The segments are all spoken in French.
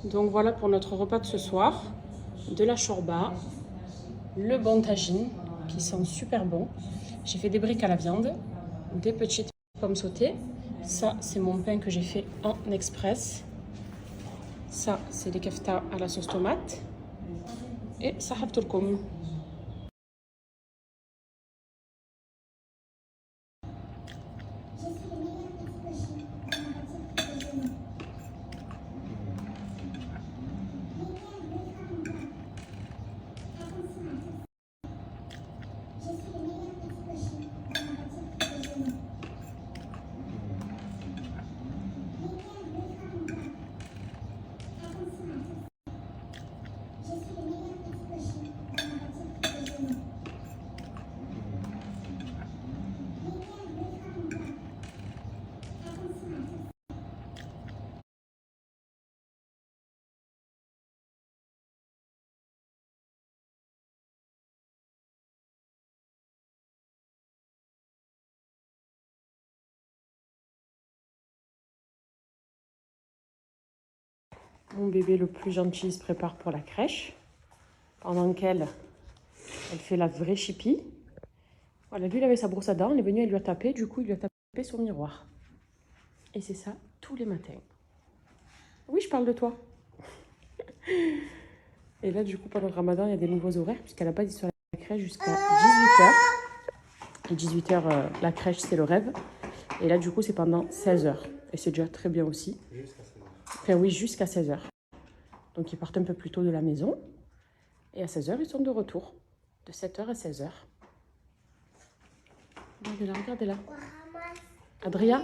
Donc voilà pour notre repas de ce soir. De la shorba, le bon tagine qui sent super bon. J'ai fait des briques à la viande, des petites pommes sautées. Ça, c'est mon pain que j'ai fait en express. Ça, c'est des kefta à la sauce tomate. Et ça, habtoulkoum. Mon bébé le plus gentil se prépare pour la crèche. Pendant qu'elle fait la vraie chipie. Voilà, lui, il avait sa brosse à dents. Elle est venue, elle lui a tapé. Du coup, il lui a tapé son miroir. Et c'est ça tous les matins. Oui, je parle de toi. Et là, du coup, pendant le ramadan, il y a des nouveaux horaires, puisqu'elle n'a pas dit sur la crèche jusqu'à 18h. Et 18h, la crèche, c'est le rêve. Et là, du coup, c'est pendant 16h. Et c'est déjà très bien aussi. Jusqu'à 16h. Enfin, oui, jusqu'à 16h. Donc, ils partent un peu plus tôt de la maison. Et à 16h, ils sont de retour. De 7h à 16h. Regardez-la, regardez-la. Adria?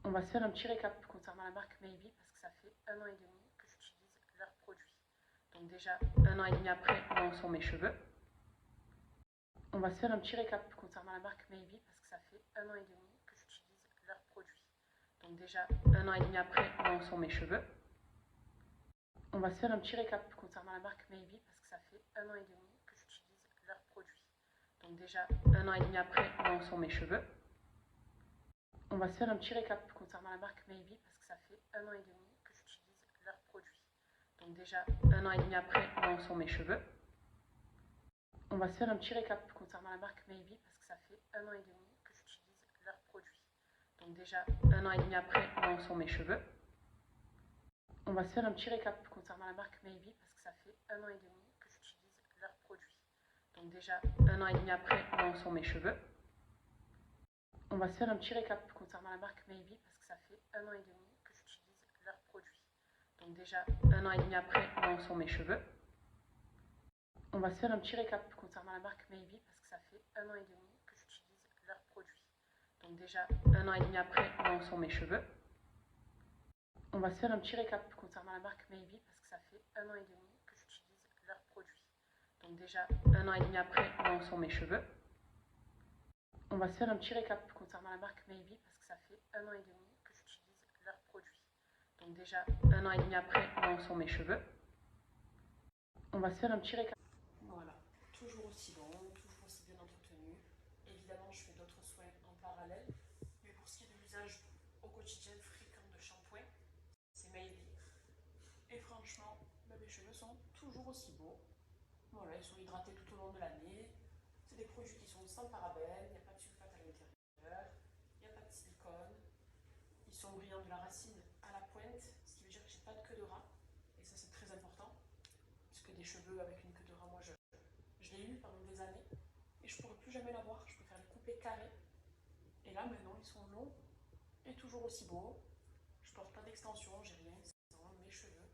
On va se faire un petit récap concernant la marque Maybe parce que ça fait 1 an et demi que j'utilise leurs produits. Donc déjà, 1 an et demi après, où en sont mes cheveux. On va se faire un petit récap concernant la marque Maybe parce que ça fait 1 an et demi que j'utilise leurs produits. Donc déjà, 1 an et demi après, où en sont mes cheveux. On va se faire un petit récap concernant la marque Maybe parce que ça fait 1 an et demi que j'utilise leurs produits. Donc déjà, 1 an et demi après, où en sont mes cheveux. On va se faire un petit récap concernant la marque Maybe parce que ça fait 1 an et demi que j'utilise leurs produits. Donc déjà, 1 an et demi après, où en sont mes cheveux. On va se faire un petit récap concernant la marque Maybe parce que ça fait 1 an et demi que j'utilise Donc déjà, 1 an et demi après, où en sont mes cheveux. On va se faire un petit récap concernant la marque Maybe parce que ça fait 1 an et demi que j'utilise leurs produits. Donc déjà, 1 an et demi après, où en sont mes cheveux. On va se faire un petit récap concernant la marque Maybe parce que ça fait 1 an et demi que j'utilise leurs produits. Donc déjà, 1 an et demi après, où en sont mes cheveux. On va se faire un petit récap concernant la marque Maybe parce que ça fait 1 an et demi que j'utilise leurs produits. Donc déjà, 1 an et demi après, où en sont mes cheveux. On va se faire un petit récap concernant la marque Maybe parce que ça fait 1 an et demi que j'utilise leurs produits. Donc déjà, 1 an et demi après, où en sont mes cheveux. On va se faire un petit récap concernant la marque Maybe parce que ça fait 1 an et demi que j'utilise leurs produits. Donc déjà, 1 an et demi après, où en sont mes cheveux. On va se faire un petit récap. Voilà, toujours aussi bon, toujours aussi bien entretenu. Évidemment, je fais d'autres soins en parallèle, mais pour ce qui est de l'usage au quotidien fréquent de shampoing, c'est Maybe. Et franchement, mes cheveux sont toujours aussi beaux. Voilà, ils sont hydratés tout au long de l'année. C'est des produits qui sont sans parabènes, il n'y a pas de sulfate à l'intérieur, il n'y a pas de silicone. Ils sont brillants de la racine à la pointe, ce qui veut dire que j'ai pas de queue de rat. Et ça, c'est très important. Parce que des cheveux avec une queue de rat, moi, je l'ai eu pendant des années. Et je ne pourrais plus jamais l'avoir. Je préfère les couper carrés. Et là, maintenant, ils sont longs et toujours aussi beaux. Je porte pas d'extension, j'ai rien. C'est vraiment mes cheveux.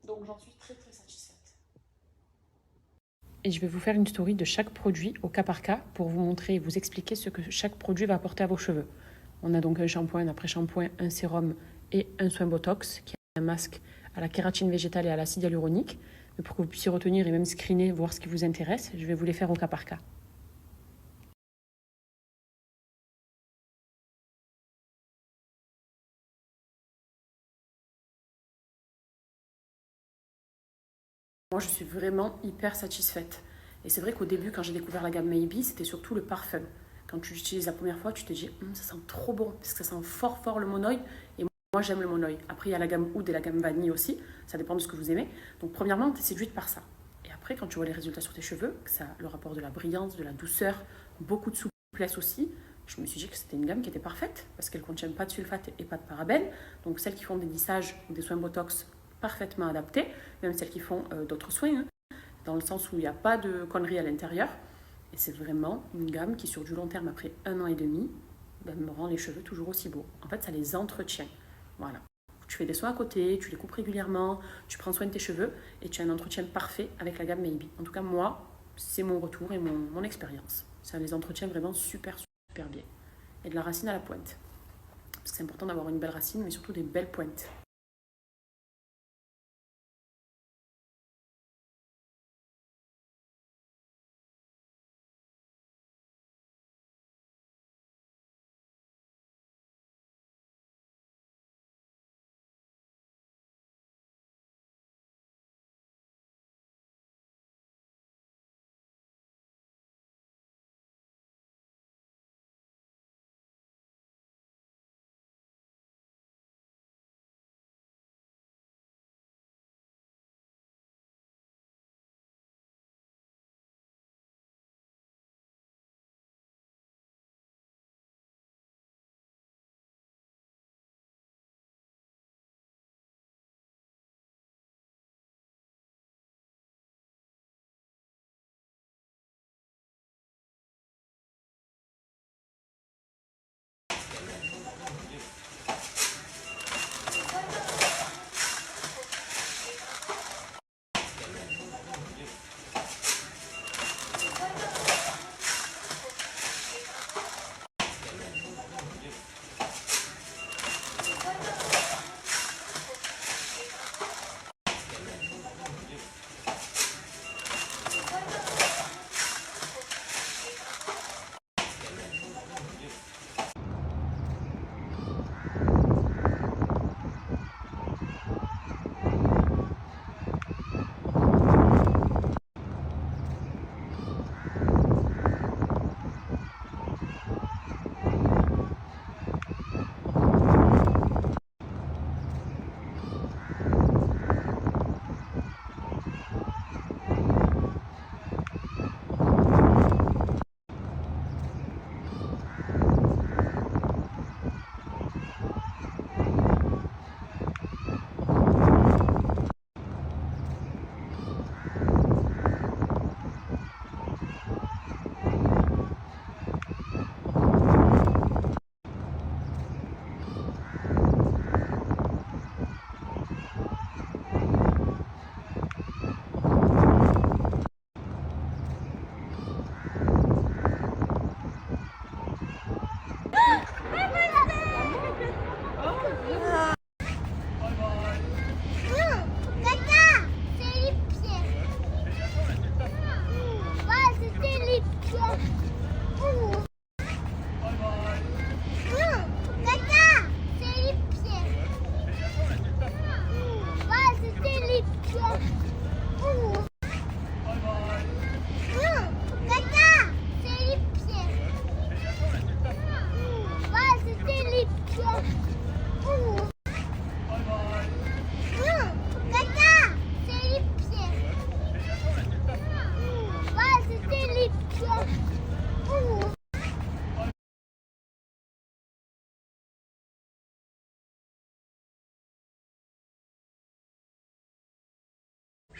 Donc, j'en suis très très satisfaite. Et je vais vous faire une story de chaque produit au cas par cas pour vous montrer et vous expliquer ce que chaque produit va apporter à vos cheveux. On a donc un shampoing, un après-shampoing, un sérum et un soin Botox qui est un masque à la kératine végétale et à l'acide hyaluronique. Mais pour que vous puissiez retenir et même screener, voir ce qui vous intéresse, je vais vous les faire au cas par cas. Moi, je suis vraiment hyper satisfaite. Et c'est vrai qu'au début, quand j'ai découvert la gamme Maybe, c'était surtout le parfum. Quand tu l'utilises la première fois, tu te dis, ça sent trop bon, parce que ça sent fort fort le monoï. Et moi, j'aime le monoï. Après, il y a la gamme Oud et la gamme vanille aussi. Ça dépend de ce que vous aimez. Donc, premièrement, tu es séduite par ça. Et après, quand tu vois les résultats sur tes cheveux, que ça a le rapport de la brillance, de la douceur, beaucoup de souplesse aussi, je me suis dit que c'était une gamme qui était parfaite, parce qu'elle ne contient pas de sulfate et pas de parabènes. Donc, celles qui font des lissages ou des soins Botox parfaitement adaptés, même celles qui font d'autres soins, dans le sens où il n'y a pas de conneries à l'intérieur. Et c'est vraiment une gamme qui, sur du long terme, après 1 an et demi, me rend les cheveux toujours aussi beaux. En fait, ça les entretient. Voilà. Tu fais des soins à côté, tu les coupes régulièrement, tu prends soin de tes cheveux et tu as un entretien parfait avec la gamme Maybe. En tout cas, moi, c'est mon retour et mon expérience. Ça les entretient vraiment super, super bien. Et de la racine à la pointe. Parce que c'est important d'avoir une belle racine, mais surtout des belles pointes.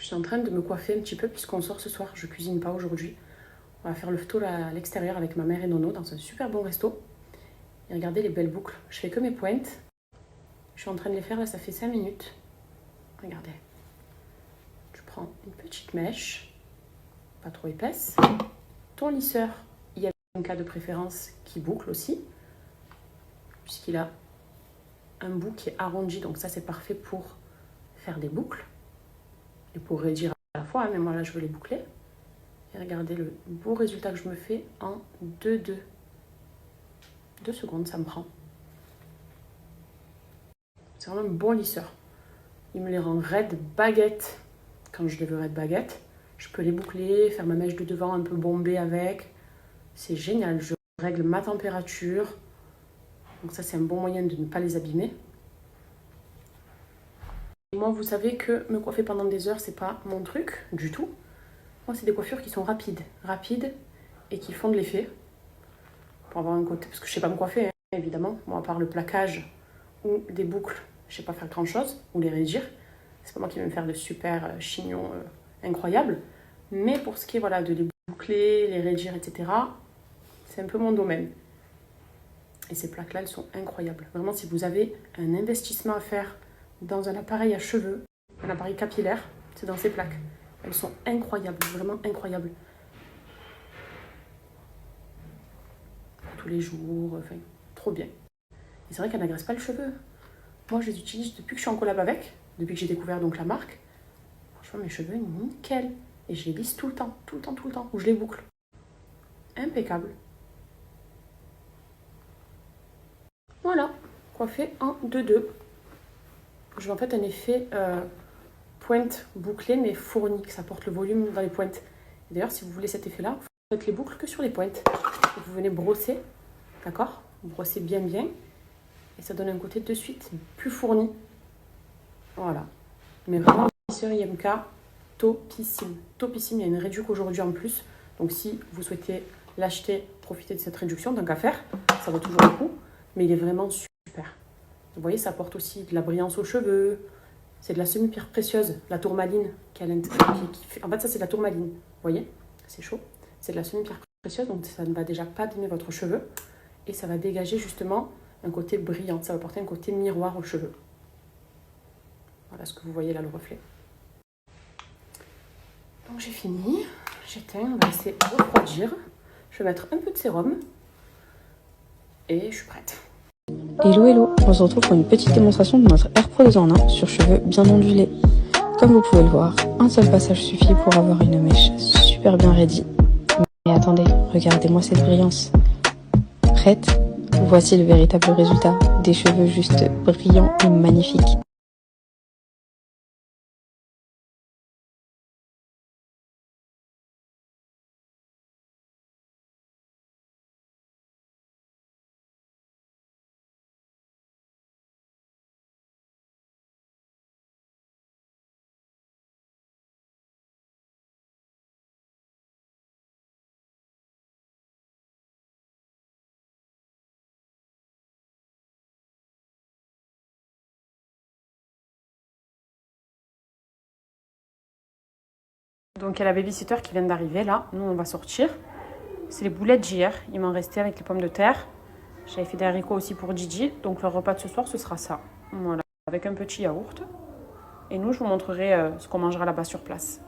Je suis en train de me coiffer un petit peu puisqu'on sort ce soir. Je cuisine pas aujourd'hui. On va faire le photo à l'extérieur avec ma mère et Nono dans un super bon resto. Et regardez les belles boucles. Je fais que mes pointes. Je suis en train de les faire là, ça fait 5 minutes. Regardez. Tu prends une petite mèche, pas trop épaisse. Ton lisseur, il y a un cas de préférence qui boucle aussi, puisqu'il a un bout qui est arrondi. Donc ça, c'est parfait pour faire des boucles et pour réduire à la fois. Mais moi là, je veux les boucler. Et regardez le beau résultat que je me fais en 2 secondes, ça me prend. C'est vraiment un bon lisseur. Il me les rend raides baguettes quand je les veux raides baguettes. Je peux les boucler, faire ma mèche de devant un peu bombée avec. C'est génial. Je règle ma température. Donc ça, c'est un bon moyen de ne pas les abîmer. Et moi, vous savez que me coiffer pendant des heures, c'est pas mon truc du tout. Moi, c'est des coiffures qui sont rapides et qui font de l'effet. Pour avoir un côté, parce que je sais pas me coiffer, hein, évidemment. Moi, à part le plaquage ou des boucles, je sais pas faire grand chose, ou les réduire. C'est pas moi qui vais me faire de super chignons incroyables. Mais pour ce qui est voilà, de les boucler, les réduire, etc., c'est un peu mon domaine. Et ces plaques-là, elles sont incroyables. Vraiment, si vous avez un investissement à faire dans un appareil à cheveux, un appareil capillaire, c'est dans ces plaques. Elles sont incroyables, vraiment incroyables. Pour tous les jours, enfin, trop bien. Et c'est vrai qu'elles n'agressent pas le cheveu. Moi, je les utilise depuis que je suis en collab avec, depuis que j'ai découvert donc la marque. Franchement, mes cheveux, nickel. Et je les lisse tout le temps, tout le temps, tout le temps, ou je les boucle. Impeccable. Voilà, coiffé en 2-2. Je veux en fait un effet pointe bouclée mais fournie, que ça porte le volume dans les pointes. D'ailleurs, si vous voulez cet effet-là, vous faites les boucles que sur les pointes. Vous venez brosser, d'accord? Vous brossez bien bien et ça donne un côté de suite plus fourni. Voilà. Mais vraiment, lisseur IMK, topissime. Topissime, il y a une réduction aujourd'hui en plus. Donc si vous souhaitez l'acheter, profitez de cette réduction, tant qu'à faire, ça vaut toujours le coup. Mais il est vraiment super. Vous voyez, ça apporte aussi de la brillance aux cheveux. C'est de la semi-pierre précieuse, la tourmaline. En fait, ça, c'est de la tourmaline. Vous voyez, c'est chaud. C'est de la semi-pierre précieuse, donc ça ne va déjà pas abîmer votre cheveu. Et ça va dégager justement un côté brillant. Ça va apporter un côté miroir aux cheveux. Voilà ce que vous voyez là, le reflet. Donc j'ai fini. J'éteins, on va laisser refroidir. Je vais mettre un peu de sérum. Et je suis prête. Hello hello, on se retrouve pour une petite démonstration de notre Air Pro 2 en 1 sur cheveux bien ondulés. Comme vous pouvez le voir, un seul passage suffit pour avoir une mèche super bien ready. Mais attendez, regardez-moi cette brillance. Prête? Voici le véritable résultat, des cheveux juste brillants et magnifiques. Donc il y a la babysitter qui vient d'arriver là. Nous, on va sortir. C'est les boulettes d'hier. Il m'en restait avec les pommes de terre. J'avais fait des haricots aussi pour Gigi. Donc le repas de ce soir, ce sera ça. Voilà, avec un petit yaourt. Et nous, je vous montrerai ce qu'on mangera là-bas sur place.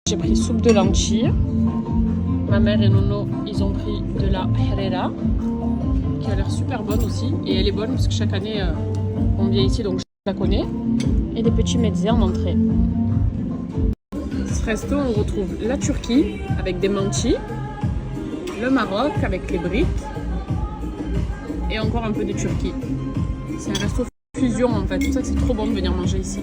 J'ai pris soupe de lentilles. Ma mère et Nono, ils ont pris de la harira, qui a l'air super bonne aussi. Et elle est bonne parce que chaque année, on vient ici, donc je la connais. Et des petits mezzés en entrée. Ce resto, on retrouve la Turquie avec des mantis, le Maroc avec les briques et encore un peu de Turquie. C'est un resto fusion en fait, c'est pour ça que c'est trop bon de venir manger ici.